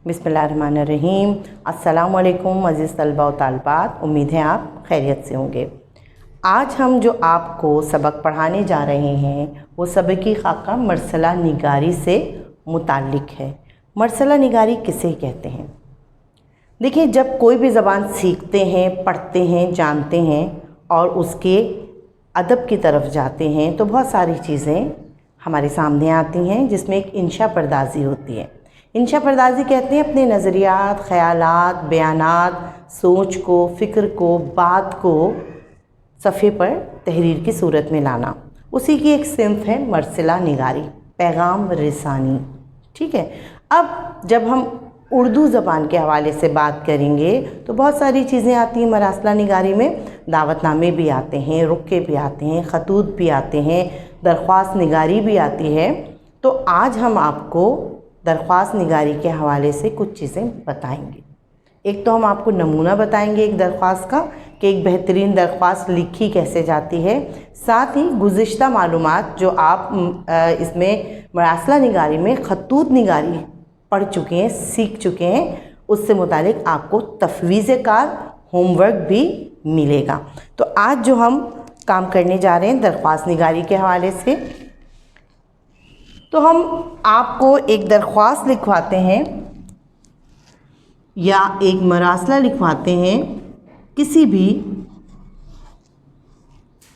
बिस्मिल्लाहिर्रहमानिर्रहीम। अस्सलाम वालेकुम अज़ीज़ तलबा व तालिबात, उम्मीद है आप खैरियत से होंगे। आज हम जो आपको सबक पढ़ाने जा रहे हैं वो सबकी खाका मरसला निगारी से मुताल्लिक़ है। मरसला निगारी किसे कहते हैं? देखिए, जब कोई भी ज़बान सीखते हैं, पढ़ते हैं, जानते हैं और उसके अदब की तरफ जाते हैं तो बहुत सारी चीज़ें हमारे सामने आती हैं, जिसमें एक इंशा पर्दाजी होती है। इंशा पर्दाजी कहते हैं अपने नज़रियात, ख़यालात, बयानात, सोच को, फ़िक्र को, बात को सफ़े पर तहरीर की सूरत में लाना। उसी की एक सिंफ है मरसला निगारी, पैगाम रिसानी। ठीक है। अब जब हम उर्दू ज़बान के हवाले से बात करेंगे तो बहुत सारी चीज़ें आती हैं मरसला निगारी में। दावतनामे भी आते हैं, रुक्के भी आते हैं, ख़तूत भी आते हैं, दरख्वास्त निगारी भी आती है। तो आज हम आपको दरख्वास्त निगारी के हवाले से कुछ चीज़ें बताएंगे। एक तो हम आपको नमूना बताएंगे एक दरख्वास्त का कि एक बेहतरीन दरख्वास्त लिखी कैसे जाती है। साथ ही गुज़िश्ता मालूमात जो आप इसमें मरसला निगारी में ख़तूत निगारी पढ़ चुके हैं, सीख चुके हैं, उससे मुतालिक आपको तफवीज़ कार होमवर्क भी मिलेगा। तो आज जो हम काम करने जा रहे हैं दरख्वास्त निगारी के हवाले से, तो हम आपको एक दरख्वास्त लिखवाते हैं या एक मरसला लिखवाते हैं किसी भी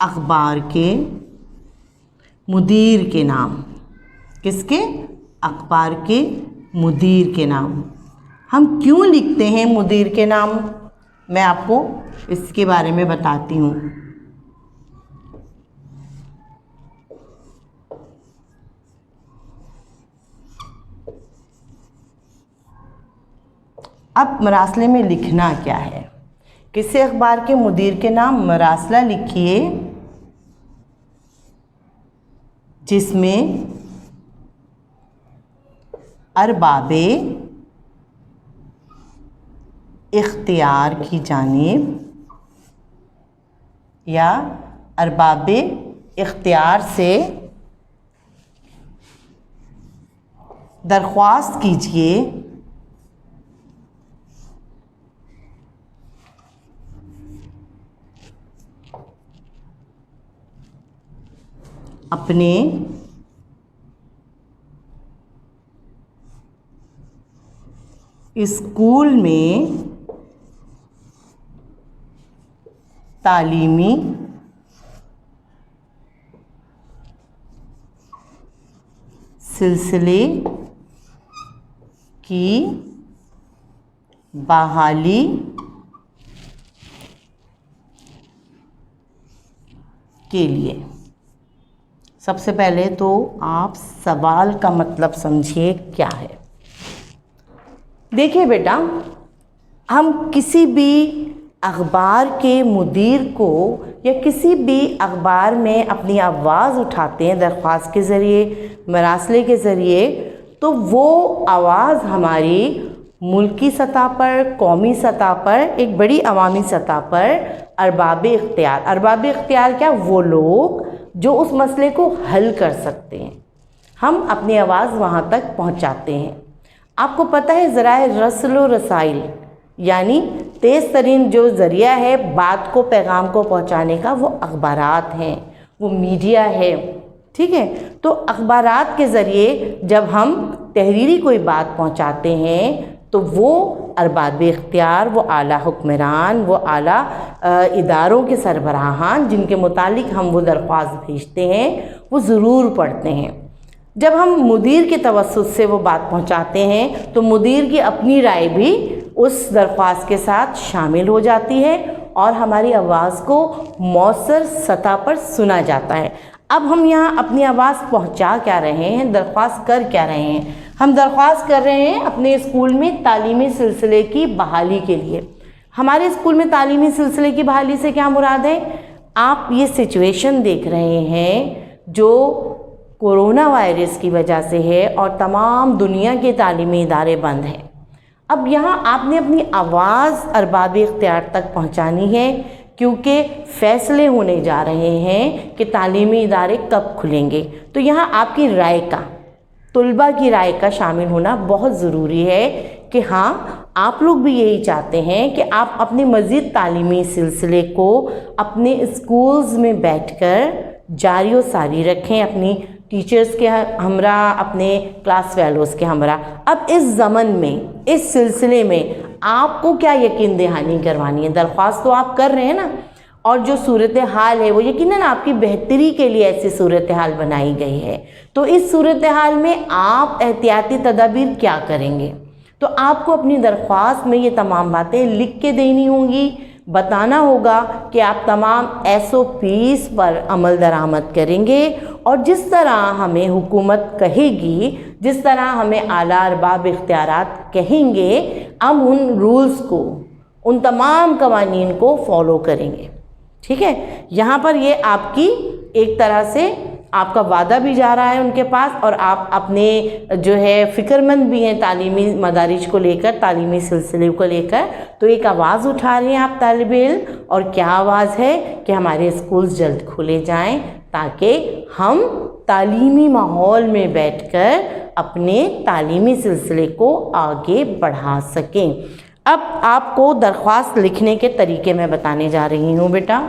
अखबार के मुदीर के नाम। किसके? अखबार के मुदीर के नाम। हम क्यों लिखते हैं मुदीर के नाम, मैं आपको इसके बारे में बताती हूँ। अब मरसले में लिखना क्या है? किसी अखबार के मुदीर के नाम मरसला लिखिए जिसमें अरबाबे इख्तियार की जानिब या अरबाबे इख्तियार से दरख्वास्त कीजिए अपने स्कूल में तालीमी सिलसिले की बहाली के लिए। सबसे पहले तो आप सवाल का मतलब समझिए क्या है। देखिए बेटा, हम किसी भी अखबार के मुदीर को या किसी भी अखबार में अपनी आवाज़ उठाते हैं दरख्वास्त के ज़रिए, मरसले के ज़रिए, तो वो आवाज़ हमारी मुल्की सतह पर, कौमी सतह पर, एक बड़ी अवामी सतह पर अरबाब इख्तियार क्या? वो लोग जो उस मसले को हल कर सकते हैं, हम अपनी आवाज़ वहाँ तक पहुँचाते हैं। आपको पता है ज़राए रस्ल व रसाइल यानी तेज़ तरीन जो ज़रिया है बात को, पैगाम को पहुँचाने का, वो अखबारात हैं, वो मीडिया है। ठीक है। तो अखबारात के ज़रिए जब हम तहरीरी कोई बात पहुँचाते हैं तो वो अरबाब इख्तियार, वो आला हुक्मरान, वो आला इदारों के सरबराहान जिनके मुतालिक हम वो दरख्वास्त भेजते हैं वो ज़रूर पढ़ते हैं। जब हम मुदीर के तवस्सुत से वो बात पहुंचाते हैं तो मुदीर की अपनी राय भी उस दरख्वास्त के साथ शामिल हो जाती है और हमारी आवाज़ को मौसर सतह पर सुना जाता है। अब हम यहाँ अपनी आवाज़ पहुँचा क्या रहे हैं, दरख्वास्त कर क्या रहे हैं? हम दरख्वास्त कर रहे हैं अपने स्कूल में तालीमी सिलसिले की बहाली के लिए। हमारे स्कूल में तालीमी सिलसिले की बहाली से क्या मुराद है? आप ये सिचुएशन देख रहे हैं जो कोरोना वायरस की वजह से है और तमाम दुनिया के तालीमी इदारे बंद हैं। अब यहाँ आपने अपनी आवाज़ अरबाब इख्तियार तक पहुँचानी है क्योंकि फ़ैसले होने जा रहे हैं कि तालीमी इदारे कब खुलेंगे। तो यहाँ आपकी राय का, तलबा की राय का शामिल होना बहुत ज़रूरी है कि हाँ, आप लोग भी यही चाहते हैं कि आप अपने मज़ीद तालीमी सिलसिले को अपने स्कूल्स में बैठकर जारी व सारी रखें, अपनी टीचर्स के हमरा, अपने क्लास फेलोज़ के हमरा। अब इस ज़मन में, इस सिलसिले में आपको क्या यकीन दहानी करवानी है? दरख्वास्त तो आप कर रहे हैं ना, और जो सूरत हाल है वो यकीनन आपकी बेहतरी के लिए ऐसी सूरत हाल बनाई गई है। तो इस सूरत हाल में आप एहतियाती तदाबीर क्या करेंगे? तो आपको अपनी दरख्वास्त में ये तमाम बातें लिख के देनी होंगी, बताना होगा कि आप तमाम SOPs पर अमल दरामद करेंगे, और जिस तरह हमें हुकूमत कहेगी, जिस तरह हमें आला अरबाब इख्तियारात कहेंगे, हम उन रूल्स को, उन तमाम कवानीन को फॉलो करेंगे। ठीक है, यहाँ पर ये आपकी एक तरह से आपका वादा भी जा रहा है उनके पास, और आप अपने जो है फ़िक्रमंद भी हैं तालीमी मदारिज को लेकर, तालीमी सिलसिले को लेकर। तो एक आवाज़ उठा रहे हैं आप तालिब इल्म, और क्या आवाज़ है कि हमारे स्कूल्स जल्द खुले जाएं ताकि हम तालीमी माहौल में बैठकर अपने तालीमी सिलसिले को आगे बढ़ा सकें। अब आपको दरख्वास्त लिखने के तरीके मैं बताने जा रही हूँ बेटा।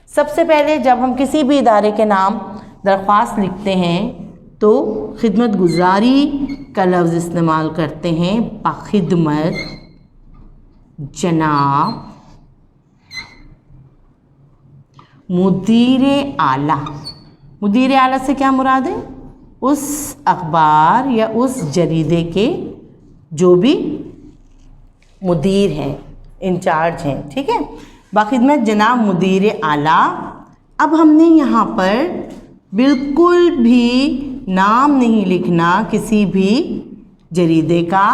सबसे पहले जब हम किसी भी इदारे के नाम दरख्वास्त लिखते हैं तो खिदमत गुजारी का लफ्ज़ इस्तेमाल करते हैं, बाखिदमत जनाब मुदीर आला। मुदीर आला से क्या मुराद है? उस अखबार या उस जरीदे के जो भी मुदीर हैं, इंचार्ज हैं। ठीक है, बाखिदमत जनाब मुदीर आला। अब हमने यहाँ पर बिल्कुल भी नाम नहीं लिखना किसी भी जरीदे का,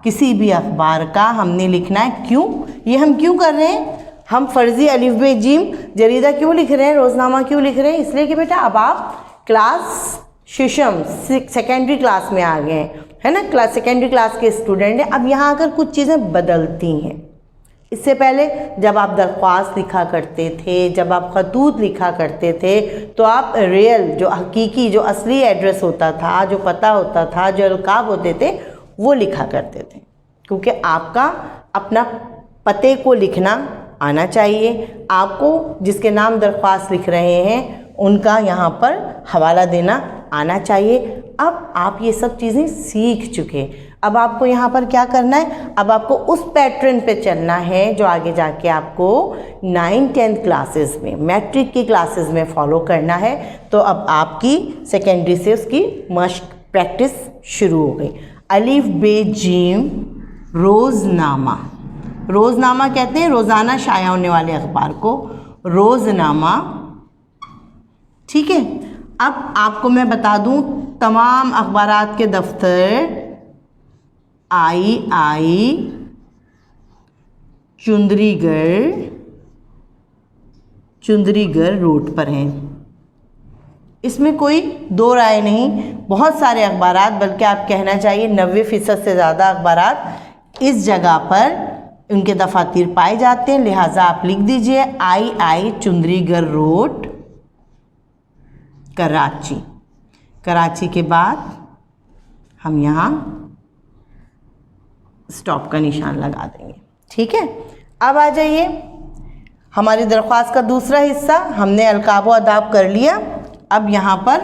किसी भी अखबार का हमने लिखना है। क्यों? ये हम क्यों कर रहे हैं? हम फ़र्ज़ी अलिफ बे जीम जरीदा क्यों लिख रहे हैं, रोज़नामा क्यों लिख रहे हैं? इसलिए कि बेटा अब आप क्लास शिशम सेकेंडरी क्लास में आ गए हैं, है ना, क्लास सेकेंडरी क्लास के स्टूडेंट हैं। अब यहाँ आकर कुछ चीज़ें बदलती हैं। इससे पहले जब आप दरख्वास्त लिखा करते थे, जब आप खतूत लिखा करते थे, तो आप रियल, जो हकीकी, जो असली एड्रेस होता था, जो पता होता था, जो अलकाब होते थे, वो लिखा करते थे। क्योंकि आपका अपना पते को लिखना आना चाहिए, आपको जिसके नाम दरख्वास्त लिख रहे हैं उनका यहाँ पर हवाला देना आना चाहिए। अब आप ये सब चीज़ें सीख चुके, अब आपको यहाँ पर क्या करना है? अब आपको उस पैटर्न पे चलना है जो आगे जाके आपको 9-10 क्लासेस में, मैट्रिक की क्लासेस में फॉलो करना है। तो अब आपकी सेकेंडरी से उसकी मश्क, प्रैक्टिस शुरू हो गई। अलिफ बे जीम रोज़नामा, रोज़नामा कहते हैं रोज़ाना शाया होने वाले अखबार को रोज़नामा। ठीक है, अब आपको मैं बता दूं तमाम अखबारात के दफ्तर आई चुंदरीगढ़ रोड पर हैं। इसमें कोई दो राय नहीं, बहुत सारे अखबारात, बल्कि आप कहना चाहिए 90% से ज़्यादा अखबारात इस जगह पर उनके दफातर पाए जाते हैं। लिहाजा आप लिख दीजिए आई चुंदरीगढ़ रोड कराची। कराची के बाद हम यहाँ स्टॉप का निशान लगा देंगे। ठीक है, अब आ जाइए हमारी दरख्वास्त का दूसरा हिस्सा। हमने अलकाब व अदाब कर लिया। अब यहाँ पर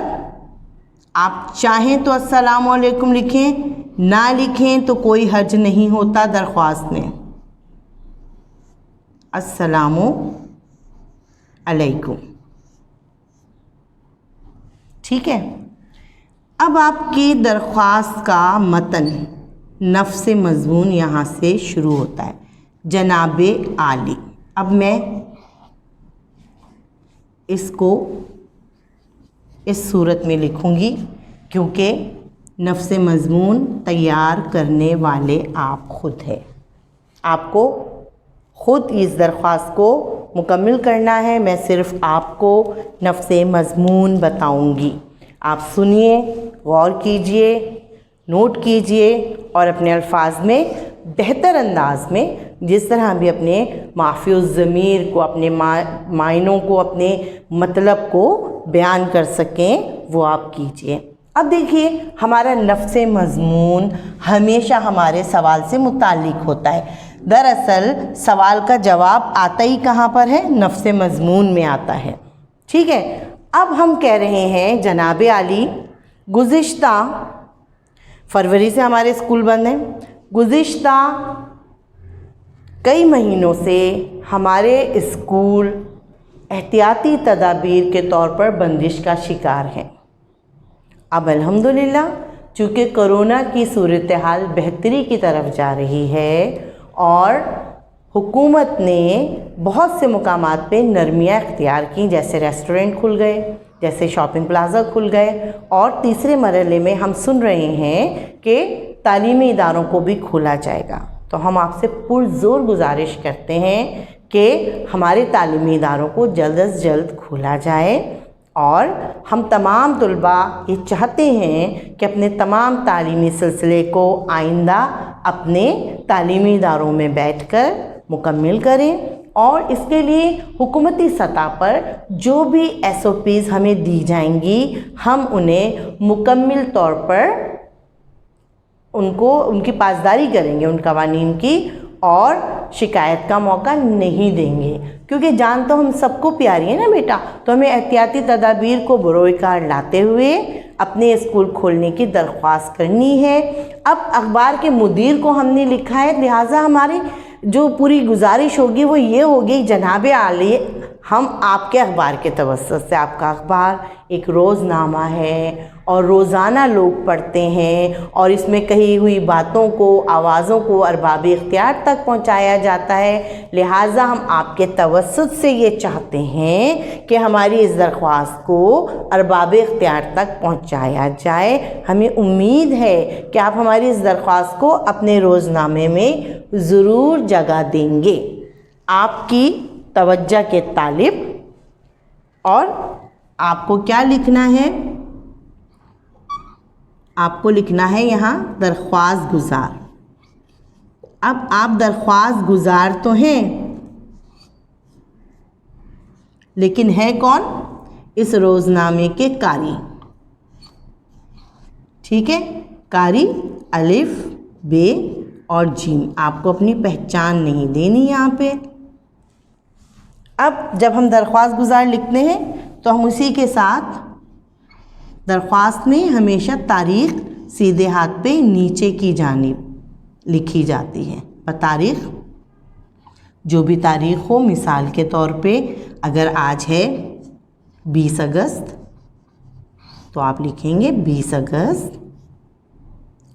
आप चाहें तो अस्सलामु अलैकुम लिखें, ना लिखें तो कोई हर्ज नहीं होता दरख्वास्त में। अस्सलामु अलैकुम। ठीक है, अब आपकी दरख्वास्त का मतन, नफ्स मज़मून यहाँ से शुरू होता है, जनाबे आली। अब मैं इसको इस सूरत में लिखूँगी क्योंकि नफ्स मज़मून तैयार करने वाले आप ख़ुद हैं। आपको ख़ुद इस दरख्वास्त को मुकम्मल करना है। मैं सिर्फ़ आपको नफ्स मज़मून बताऊँगी। आप सुनिए, गौर कीजिए, नोट कीजिए और अपने अल्फाज में बेहतर अंदाज में, जिस तरह भी अपने माफ़ियुज़ ज़मीर को, अपने मायनों को, अपने मतलब को बयान कर सकें, वो आप कीजिए। अब देखिए, हमारा नफ्से मज़मून हमेशा हमारे सवाल से मुताल्लिक होता है। दरअसल सवाल का जवाब आता ही कहाँ पर है? नफ्से मज़मून में आता है। ठीक है, अब हम कह रहे हैं जनाब आली, गुज़िश्ता फरवरी से हमारे स्कूल बंद हैं, गुज़िश्ता कई महीनों से हमारे स्कूल एहतियाती तदाबीर के तौर पर बंदिश का शिकार हैं। अब अल्हम्दुलिल्लाह चूँकि कोरोना की सूरत हाल बेहतरी की तरफ जा रही है और हुकूमत ने बहुत से मुकामात पे नरमियाँ इख्तियार की, जैसे रेस्टोरेंट खुल गए, जैसे शॉपिंग प्लाज़ा खुल गए, और तीसरे मरहले में हम सुन रहे हैं कि तालीमी इदारों को भी खोला जाएगा। तो हम आपसे पुरज़ोर गुजारिश करते हैं कि हमारे तालीमी इदारों को जल्द अज जल्द खोला जाए, और हम तमाम तलबा ये चाहते हैं कि अपने तमाम तालीमी सिलसिले को आइंदा अपने तालीमी इदारों में बैठकर मुकम्मिल करें, और इसके लिए हुकूमती सतह पर जो भी SOPs हमें दी जाएंगी हम उन्हें मुकम्मिल तौर पर उनकी पासदारी करेंगे, उन कवानीन की, और शिकायत का मौका नहीं देंगे, क्योंकि जान तो हम सबको प्यारी है ना बेटा। तो हमें एहतियाती तदाबीर को बरोकार लाते हुए अपने स्कूल खोलने की दरख्वास्त करनी है। अब अखबार के मुदीर को हमने लिखा है, लिहाजा हमारी जो पूरी गुजारिश होगी वो ये होगी, जनाब आली, हम आपके अखबार के तवस्सुत से, आपका अखबार एक रोज़नामा है और रोज़ाना लोग पढ़ते हैं, और इसमें कही हुई बातों को, आवाज़ों को अरबाब इख्तियार तक पहुंचाया जाता है। लिहाजा हम आपके तवस्सुत से ये चाहते हैं कि हमारी इस दरख्वास्त को अरबाब इख्तियार तक पहुंचाया जाए। हमें उम्मीद है कि आप हमारी इस दरख्वास्त को अपने रोज़नामे में ज़रूर जगह देंगे। आपकी तवज्जो के तालिब। और आपको क्या लिखना है? आपको लिखना है यहाँ दरख्वास्त गुज़ार। अब आप दरख्वास्त गुज़ार तो हैं, लेकिन है कौन? इस रोज़नामे के कारी। ठीक है, कारी अलिफ बे और जीम। आपको अपनी पहचान नहीं देनी यहाँ पे। अब जब हम दरख्वास्त गुज़ार लिखते हैं तो हम उसी के साथ दरख्वास्त में हमेशा तारीख़ सीधे हाथ पे नीचे की जानिब लिखी जाती है। और तारीख़ जो भी तारीख़ हो, मिसाल के तौर पे अगर आज है 20 अगस्त तो आप लिखेंगे 20 अगस्त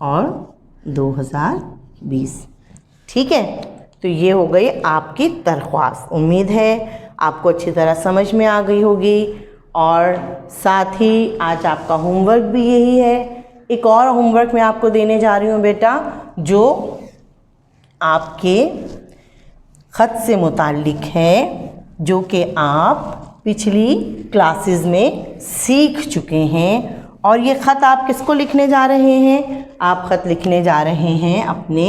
और 2020। ठीक है, तो ये हो गई आपकी दरख्वास्त। उम्मीद है आपको अच्छी तरह समझ में आ गई होगी, और साथ ही आज आपका होमवर्क भी यही है। एक और होमवर्क मैं आपको देने जा रही हूँ बेटा, जो आपके ख़त से मुताल्लिक़ है, जो कि आप पिछली क्लासेस में सीख चुके हैं। और ये ख़त आप किसको लिखने जा रहे हैं? आप ख़त लिखने जा रहे हैं अपने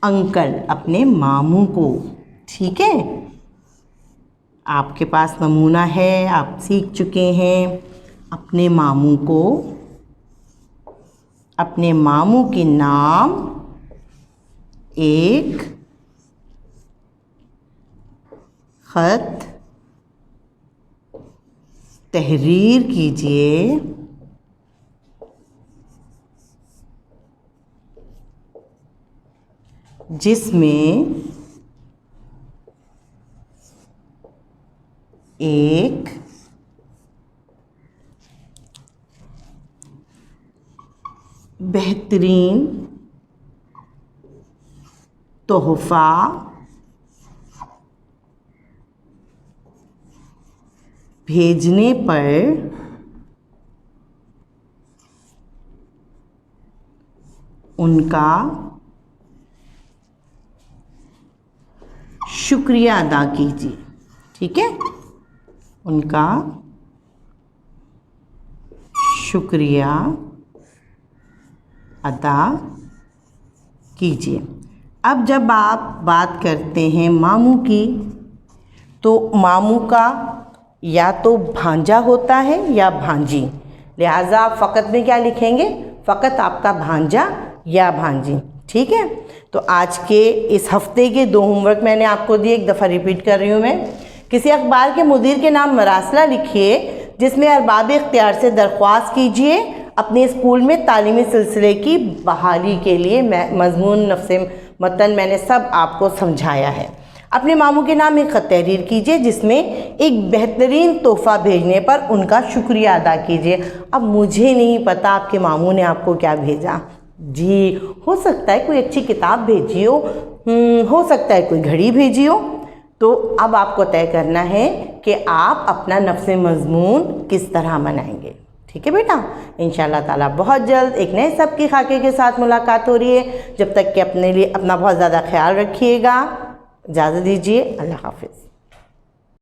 अंकल, अपने मामू को। ठीक है, आपके पास नमूना है, आप सीख चुके हैं। अपने मामू को, अपने मामू के नाम एक ख़त तहरीर कीजिए, जिसमें एक बेहतरीन तोहफ़ा भेजने पर उनका शुक्रिया अदा कीजिए। ठीक है, उनका शुक्रिया अदा कीजिए। अब जब आप बात करते हैं मामू की, तो मामू का या तो भांजा होता है या भांजी। लिहाजा फ़कत में क्या लिखेंगे, फ़कत आपका भांजा या भांजी। ठीक है, तो आज के इस हफ्ते के 2 होमवर्क मैंने आपको दिए, एक दफ़ा रिपीट कर रही हूँ मैं। किसी अखबार के मुदीर के नाम मरासला लिखिए जिसमें अरबाब इख्तियार से दरख्वास्त कीजिए अपने स्कूल में तालीमी सिलसिले की बहाली के लिए। मज़मून नफ्से मतन मैंने सब आपको समझाया है। अपने मामू के नाम एक ख़त तहरीर कीजिए जिसमें एक बेहतरीन तोहफ़ा भेजने पर उनका शुक्रिया अदा कीजिए। अब मुझे नहीं पता आपके मामू ने आपको क्या भेजा जी, हो सकता है कोई अच्छी किताब भेजी हो सकता है कोई घड़ी भेजी हो। तो अब आपको तय करना है कि आप अपना नफ्से मज़मून किस तरह मनाएंगे। ठीक है बेटा, इंशाअल्लाह ताला बहुत जल्द एक नए सबकी खाके के साथ मुलाकात हो रही है। जब तक कि अपने लिए अपना बहुत ज़्यादा ख्याल रखिएगा। इजाज़त दीजिए, अल्लाह हाफ़िज़।